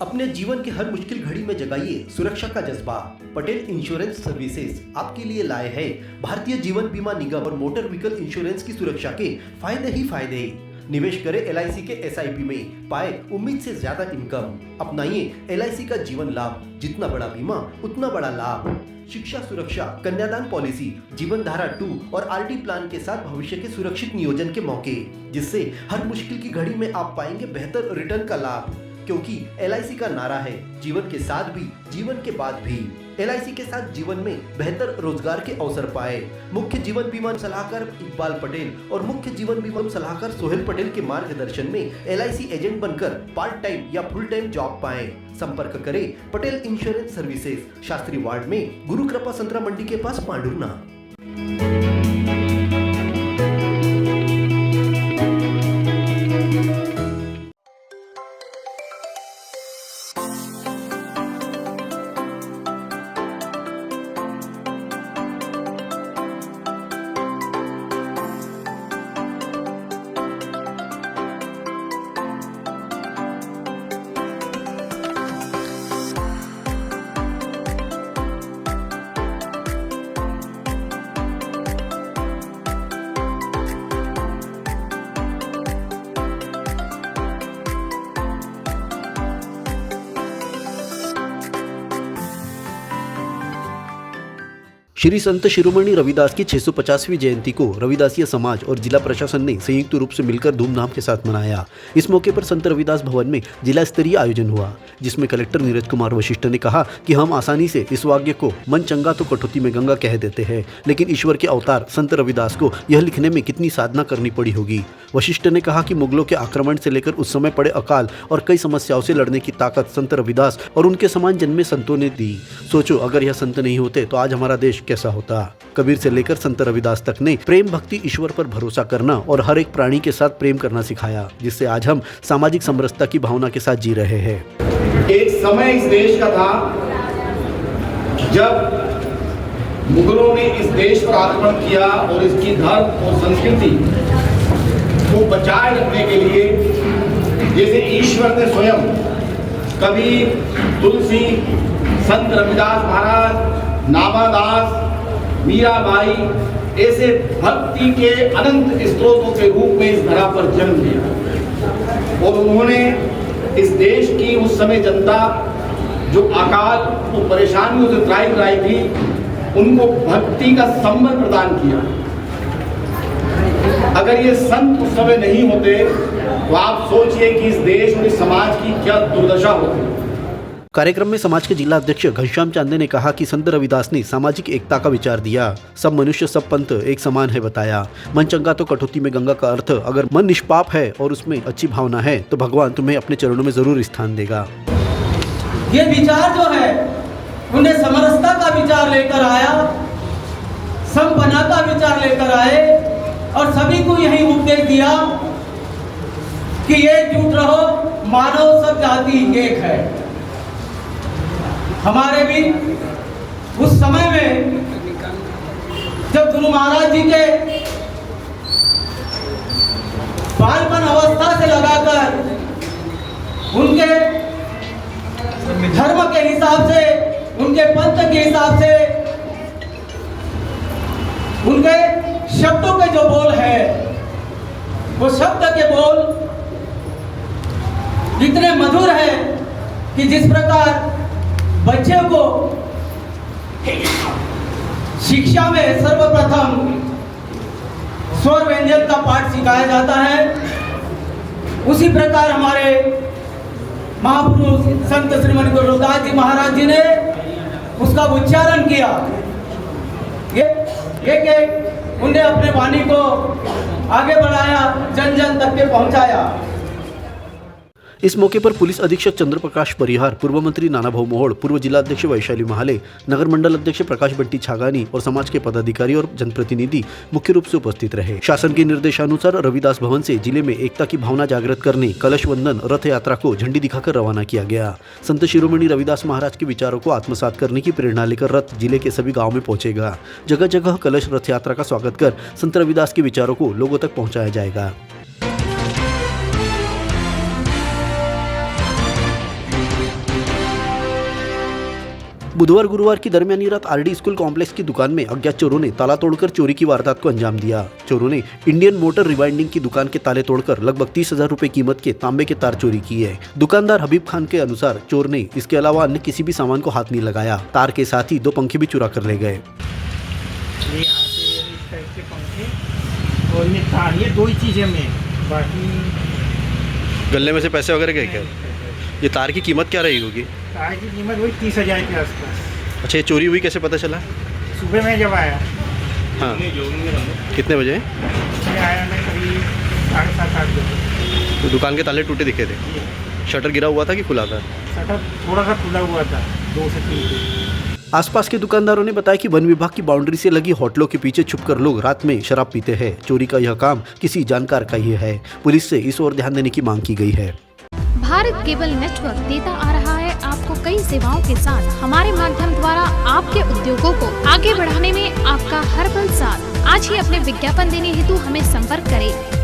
अपने जीवन की हर मुश्किल घड़ी में जगाइए सुरक्षा का जज्बा। पटेल इंश्योरेंस सर्विसेज आपके लिए लाए हैं भारतीय जीवन बीमा निगम और मोटर व्हीकल इंश्योरेंस की सुरक्षा के फायदे ही फायदे। निवेश करें LIC के SIP में, पाए उम्मीद से ज्यादा इनकम। अपनाइए LIC का जीवन लाभ, जितना बड़ा बीमा उतना बड़ा लाभ। शिक्षा सुरक्षा, कन्यादान पॉलिसी, जीवन धारा 2 और RD प्लान के साथ भविष्य के सुरक्षित नियोजन के मौके, जिससे हर मुश्किल की घड़ी में आप पाएंगे बेहतर रिटर्न का लाभ। क्योंकि LIC का नारा है जीवन के साथ भी जीवन के बाद भी। LIC के साथ जीवन में बेहतर रोजगार के अवसर पाए। मुख्य जीवन बीमा सलाहकार इकबाल पटेल और मुख्य जीवन बीमा सलाहकार सोहेल पटेल के मार्गदर्शन में LIC एजेंट बनकर पार्ट टाइम या फुल टाइम जॉब पाएं। संपर्क करें Patel insurance services, Shastri ward में, गुरु कृपा संतरा मंडी के पास, पांडुरना। श्री संत शिरोमणि रविदास की 650वीं जयंती को रविदासिया समाज और जिला प्रशासन ने संयुक्त रूप से मिलकर धूमधाम के साथ मनाया। इस मौके पर संत रविदास भवन में जिला स्तरीय आयोजन हुआ, जिसमें कलेक्टर नीरज कुमार वशिष्ठ ने कहा कि हम आसानी से इस वाक्य को मन चंगा तो कटौती में गंगा कह देते हैं, लेकिन ईश्वर के अवतार संत रविदास को यह लिखने में कितनी साधना करनी पड़ी होगी। वशिष्ठ ने कहा कि मुगलों के आक्रमण से लेकर उस समय पड़े अकाल और कई समस्याओं से लड़ने की ताकत संत रविदास और उनके समान जन्मे संतों ने दी। सोचो, अगर यह संत नहीं होते तो आज हमारा देश कैसा होता। कबीर से लेकर संत रविदास तक ने प्रेम, भक्ति, ईश्वर पर भरोसा करना और हर एक प्राणी के साथ प्रेम करना सिखाया, जिससे आज हम सामाजिक समरसता की भावना के साथ जी रहे हैं। एक समय इस देश का था जब मुगलों ने इस देश पर आक्रमण किया और इसकी धर्म और संस्कृति को बचाए रखने के लिए, जैसे ईश्वर ने स्वयं कबीर, तुलसी, संत रविदास महाराज, नामादास, मीराबाई ऐसे भक्ति के अनंत स्रोतों के रूप में इस धरा पर जन्म लिया और उन्होंने इस देश की उस समय जनता जो अकाल और परेशानियों से त्राही थी, उनको भक्ति का संबल प्रदान किया। अगर ये संत उस समय नहीं होते तो आप सोचिए कि इस देश और इस समाज की क्या दुर्दशा होती। कार्यक्रम में समाज के जिला अध्यक्ष घनश्याम चांदे ने कहा कि संत रविदास ने सामाजिक एकता का विचार दिया, सब मनुष्य सब पंथ एक समान है बताया। मन चंगा तो कटौती में गंगा का अर्थ, अगर मन निष्पाप है और उसमें अच्छी भावना है तो भगवान तुम्हें अपने चरणों में जरूर स्थान देगा। ये विचार जो है उन्हें समरसता का विचार लेकर आया, संपन्ना का विचार लेकर आए और सभी को यही उपदेश दिया कि एकजुट रहो, मानव सब जाति एक है। हमारे भी उस समय में जब गुरु महाराज जी के बालपन अवस्था से लगाकर उनके धर्म के हिसाब से, उनके पंथ के हिसाब से, उनके शब्दों के जो बोल है, वो शब्द के बोल इतने मधुर है कि जिस प्रकार बच्चे को शिक्षा में सर्वप्रथम स्वर व्यंजन का पाठ सिखाया जाता है, उसी प्रकार हमारे महापुरुष संत श्रीमन गुरु रविदास जी महाराज जी ने उसका उच्चारण किया। एक उन्हें अपने वाणी को आगे बढ़ाया, जन जन तक के पहुंचाया। इस मौके पर पुलिस अधीक्षक चंद्र प्रकाश परिहार, पूर्व मंत्री नाना भाऊ मोहोड़, पूर्व जिला अध्यक्ष वैशाली महाले, नगर मंडल अध्यक्ष प्रकाश बंटी छागानी और समाज के पदाधिकारी और जनप्रतिनिधि मुख्य रूप से उपस्थित रहे। शासन के निर्देशानुसार रविदास भवन से जिले में एकता की भावना जागृत करने कलश वंदन रथ यात्रा को झंडी दिखाकर रवाना किया गया। संत शिरोमणि रविदास महाराज के विचारों को आत्मसात करने की प्रेरणा लेकर रथ जिले के सभी गाँव में पहुंचेगा। जगह जगह कलश रथ यात्रा का स्वागत कर संत रविदास के विचारों को लोगों तक पहुँचाया जाएगा। बुधवार गुरुवार की दरमियानी रात आरडी स्कूल कॉम्प्लेक्स की दुकान में अज्ञात चोरों ने ताला तोड़कर चोरी की वारदात को अंजाम दिया। चोरों ने इंडियन मोटर रिवाइंडिंग की दुकान के ताले तोड़कर लगभग 30,000 रुपए कीमत के तांबे के तार चोरी किए। दुकानदार हबीब खान के अनुसार चोर ने इसके अलावा अन्य किसी भी सामान को हाथ नहीं लगाया। तार के साथ ही 2 पंखे भी चुरा कर ले गए। ये यहाँ से इस टाइप के पंखे और ये तार, ये 2 ही चीज़ें में, बाकी गले में से पैसे वगैरह गए क्या? ये तार की कीमत क्या रही होगी? तार की कीमत वही 30,000 के आसपास। अच्छा, ये चोरी हुई कैसे पता चला? सुबह में जब आया, हाँ, कितने बजे? मैं आया मैं करीब 7:30-8 बजे। तो दुकान के ताले टूटे दिखे थे? शटर गिरा हुआ था कि खुला था? शटर थोड़ा सा खुला हुआ था, 2 से 3 फीट। आसपास के दुकानदारों ने बताया कि वन विभाग की बाउंड्री से लगी होटलों के पीछे छुपकर लोग रात में शराब पीते हैं। चोरी का यह काम किसी जानकार का ही है। पुलिस से इस ओर ध्यान देने की मांग की गई है। भारत केबल नेटवर्क देता आ रहा है आपको कई सेवाओं के साथ। हमारे माध्यम द्वारा आपके उद्योगों को आगे बढ़ाने में आपका हर पल साथ। आज ही अपने विज्ञापन देने हेतु हमें संपर्क करें।